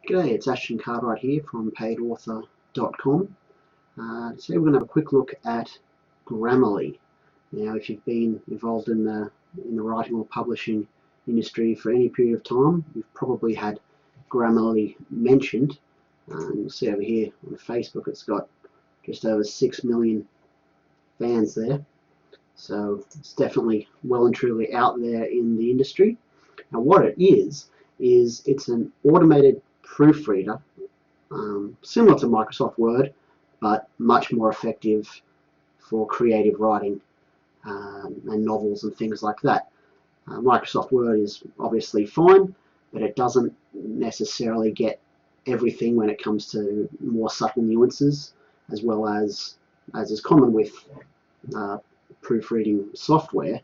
G'day, it's Ashton Cartwright here from PaidAuthor.com. Today we're going to have a quick look at Grammarly. Now, if you've been involved in the writing or publishing industry for any period of time, you've probably had Grammarly mentioned. You'll see over here on Facebook it's got just over 6 million fans there. So it's definitely well and truly out there in the industry. Now what it is it's an automated proofreader, similar to Microsoft Word, but much more effective for creative writing and novels and things like that. Microsoft Word is obviously fine, but it doesn't necessarily get everything when it comes to more subtle nuances, as well as is common with proofreading software.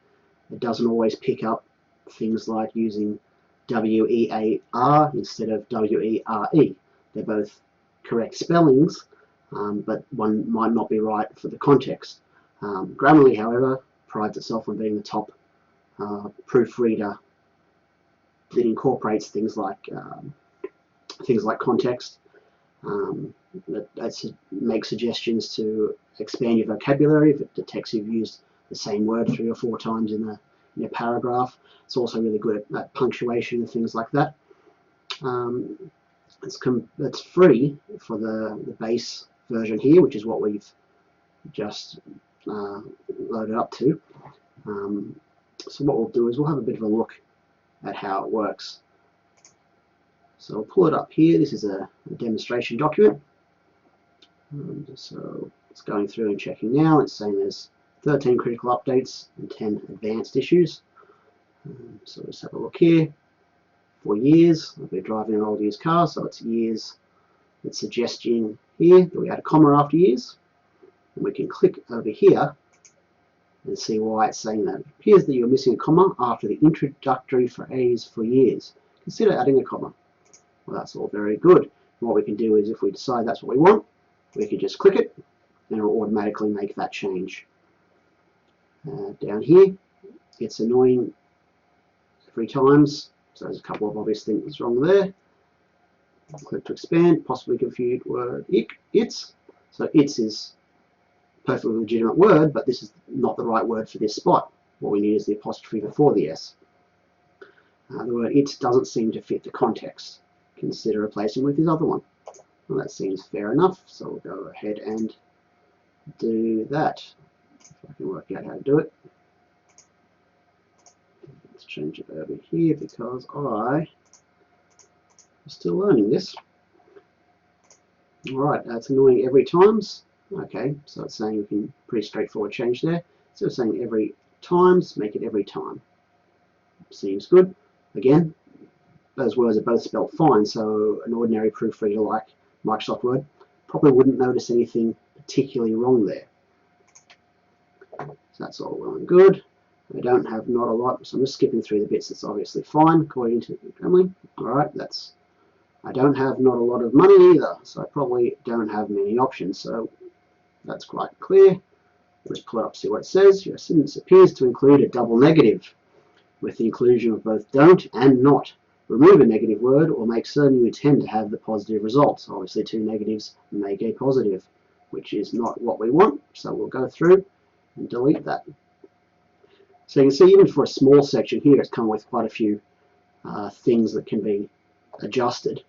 It doesn't always pick up things like using W-E-A-R instead of W-E-R-E. They're both correct spellings, but one might not be right for the context. Grammarly, however, prides itself on being the top proofreader that incorporates things like context, that makes suggestions to expand your vocabulary if it detects you've used the same word 3 or 4 times in a paragraph. It's also really good at punctuation and things like that. It's free for the base version here, which is what we've just loaded up to. So what we'll do is we'll have a bit of a look at how it works. So I'll pull it up here. This is a demonstration document. So it's going through and checking now. It's saying there's 13 critical updates and 10 advanced issues. So let's have a look here. For years, I've been driving an old used car, so it's years. It's suggesting here that we add a comma after years. And we can click over here and see why it's saying that. It appears that you're missing a comma after the introductory phrase for years. Consider adding a comma. Well, that's all very good. And what we can do is, if we decide that's what we want, we can just click it and it will automatically make that change. Down here, it's annoying every times, so there's a couple of obvious things wrong there. Click to expand, possibly confused word its. So its is a perfectly legitimate word, but this is not the right word for this spot. What we need is the apostrophe before the S. The word its doesn't seem to fit the context. Consider replacing with this other one. Well, that seems fair enough, so we'll go ahead and do that. If I can work out how to do it. Let's change it over here because I'm still learning this. Alright, that's annoying every times. Okay, so it's saying we can pretty straightforward change there. So it's saying every times, make it every time. Seems good. Again, those words are both spelled fine, so an ordinary proofreader like Microsoft Word probably wouldn't notice anything particularly wrong there. So that's all well and good. I don't have not a lot, so I'm just skipping through the bits that's obviously fine according to Grammarly. Alright, I don't have not a lot of money either, so I probably don't have many options, so that's quite clear. Let's pull it up, see what it says. Your sentence appears to include a double negative, with the inclusion of both don't and not. Remove a negative word or make certain you intend to have the positive results. Obviously 2 negatives make a positive, which is not what we want, so we'll go through and delete that. So you can see even for a small section here, it's come with quite a few things that can be adjusted.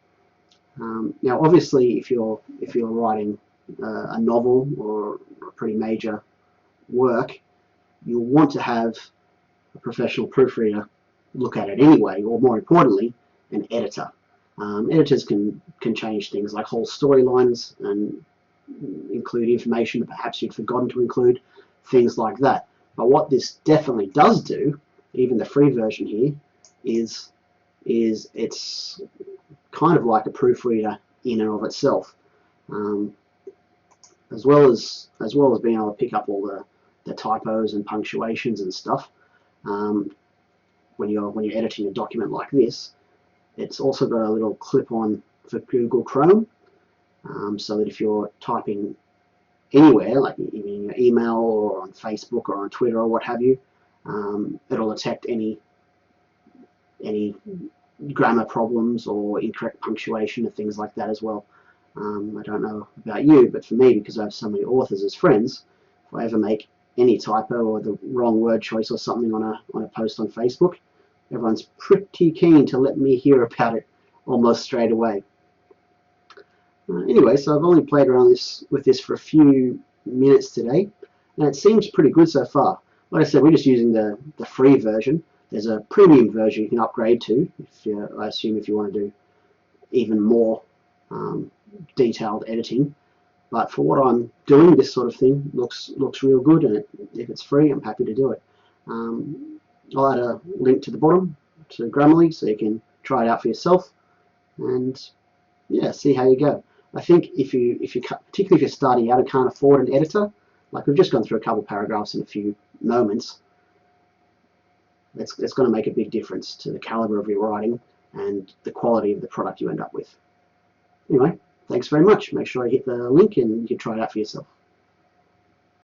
Now obviously if you're writing a novel or a pretty major work, you'll want to have a professional proofreader look at it anyway, or more importantly, an editor. Editors can change things like whole storylines and include information that perhaps you'd forgotten to include, things like that. But what this definitely does do, even the free version here, is it's kind of like a proofreader in and of itself, as well as being able to pick up all the typos and punctuations and stuff. When you're editing a document like this, it's also got a little clip-on for Google Chrome, so that if you're typing anywhere, like even in your email or on Facebook or on Twitter or what have you, it'll detect any grammar problems or incorrect punctuation and things like that as well. I don't know about you, but for me, because I have so many authors as friends, if I ever make any typo or the wrong word choice or something on a post on Facebook, everyone's pretty keen to let me hear about it almost straight away. Anyway, so I've only played around with this for a few minutes today, and it seems pretty good so far. Like I said, we're just using the free version. There's a premium version you can upgrade to, I assume if you want to do even more detailed editing. But for what I'm doing, this sort of thing looks real good, and if it's free, I'm happy to do it. I'll add a link to the bottom to Grammarly so you can try it out for yourself, and yeah, see how you go. I think if you particularly if you're starting out and can't afford an editor, like we've just gone through a couple paragraphs in a few moments, it's going to make a big difference to the caliber of your writing and the quality of the product you end up with. Anyway, thanks very much. Make sure you hit the link and you can try it out for yourself.